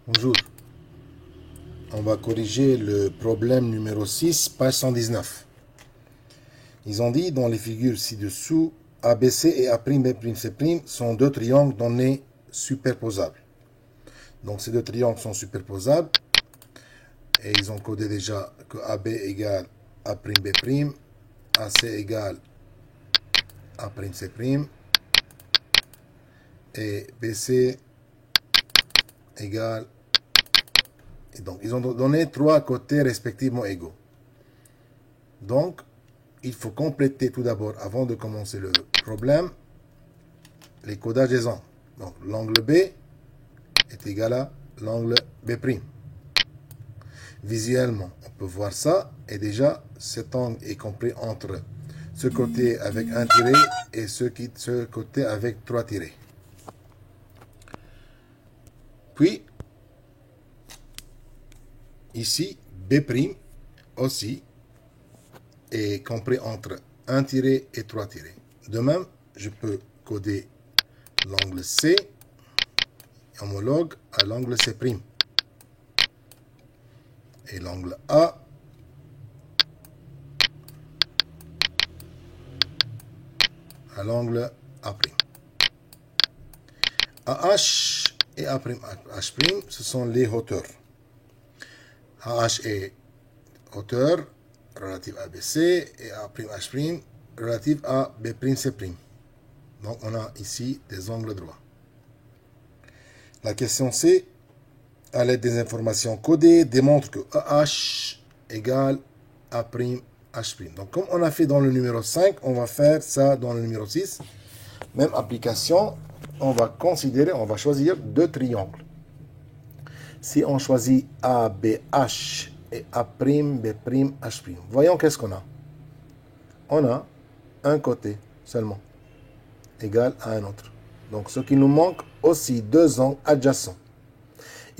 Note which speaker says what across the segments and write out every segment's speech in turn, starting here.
Speaker 1: Bonjour. On va corriger le problème numéro 6, page 119. Ils ont dit dans les figures ci-dessous, ABC et A'B'C' sont deux triangles donnés superposables. Donc ces deux triangles sont superposables. Et ils ont codé déjà que AB égale A'B', AC égale A'C', et BC égale. Et donc, ils ont donné trois côtés respectivement égaux. Donc, il faut compléter tout d'abord, avant de commencer le problème, les codages des angles. Donc, l'angle B est égal à l'angle B'. Visuellement, on peut voir ça. Et déjà, cet angle est compris entre ce côté avec un tiré et ce côté avec trois tirés. Puis, ici, B' aussi est compris entre un tiré et trois tirés. De même, je peux coder l'angle C homologue à l'angle C'. Et l'angle A à l'angle A'. AH et A'H', ce sont les hauteurs. AH est hauteur relative à BC et A'H' relative à B'C'. Donc on a ici des angles droits. La question C, à l'aide des informations codées, démontre que AH égale A'H'. Donc comme on a fait dans le numéro 5, on va faire ça dans le numéro 6. Même application, on va choisir deux triangles. Si on choisit ABH et A'B'H', voyons qu'est-ce qu'on a. On a un côté seulement, égal à un autre. Donc ce qui nous manque aussi, deux angles adjacents.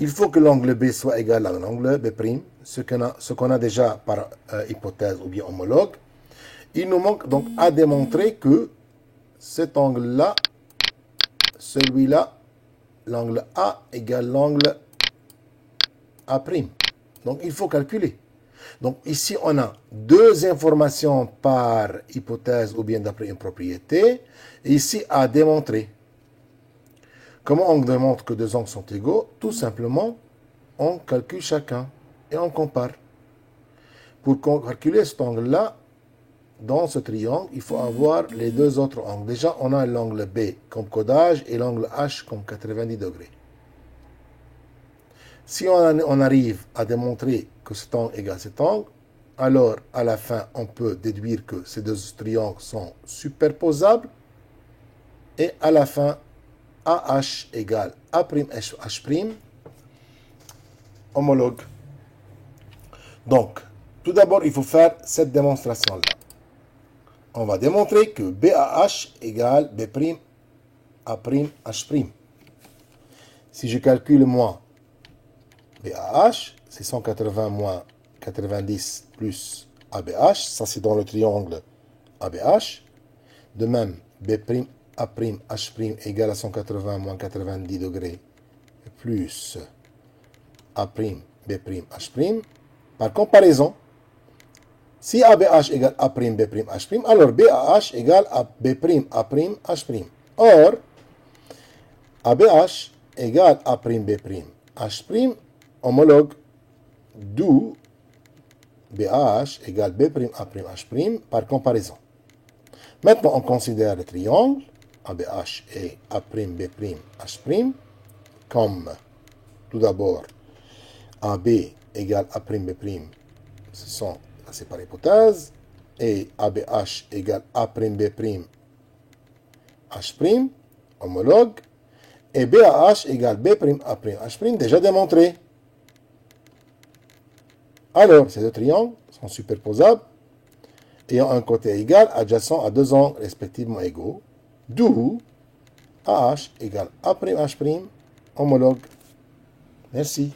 Speaker 1: Il faut que l'angle B soit égal à l'angle B', ce qu'on a déjà par hypothèse ou bien homologue. Il nous manque donc à démontrer que cet angle-là, celui-là, l'angle A égale l'angle A'. Donc, il faut calculer. Donc, ici, on a deux informations par hypothèse ou bien d'après une propriété. Et ici, à démontrer. Comment on démontre que deux angles sont égaux? Tout simplement, on calcule chacun et on compare. Pour calculer cet angle-là, dans ce triangle, il faut avoir les deux autres angles. Déjà, on a l'angle B comme codage et l'angle H comme 90 degrés. Si on arrive à démontrer que cet angle égale cet angle, alors à la fin, on peut déduire que ces deux triangles sont superposables. Et à la fin, AH égale A'H', homologue. Donc, tout d'abord, il faut faire cette démonstration-là. On va démontrer que BAH égale B' A'H'. Si je calcule moi BAH, c'est 180 moins 90 plus ABH. Ça, c'est dans le triangle ABH. De même, B' A'H' égale à 180 moins 90 degrés plus A'B'H'. Par comparaison, si ABH égale A'B'H', alors BAH égale B'A'H'. Or, ABH égale A'B'H', homologue, d'où BAH égale B'A'H' par comparaison. Maintenant, on considère le triangle ABH et A'B'H' comme, tout d'abord, AB égale A'B'H', c'est par hypothèse, et ABH égale A'B'H', homologue, et BAH égale B'A'H', déjà démontré. Alors, ces deux triangles sont superposables, ayant un côté égal adjacent à deux angles respectivement égaux, d'où AH égale A'H', homologue. Merci.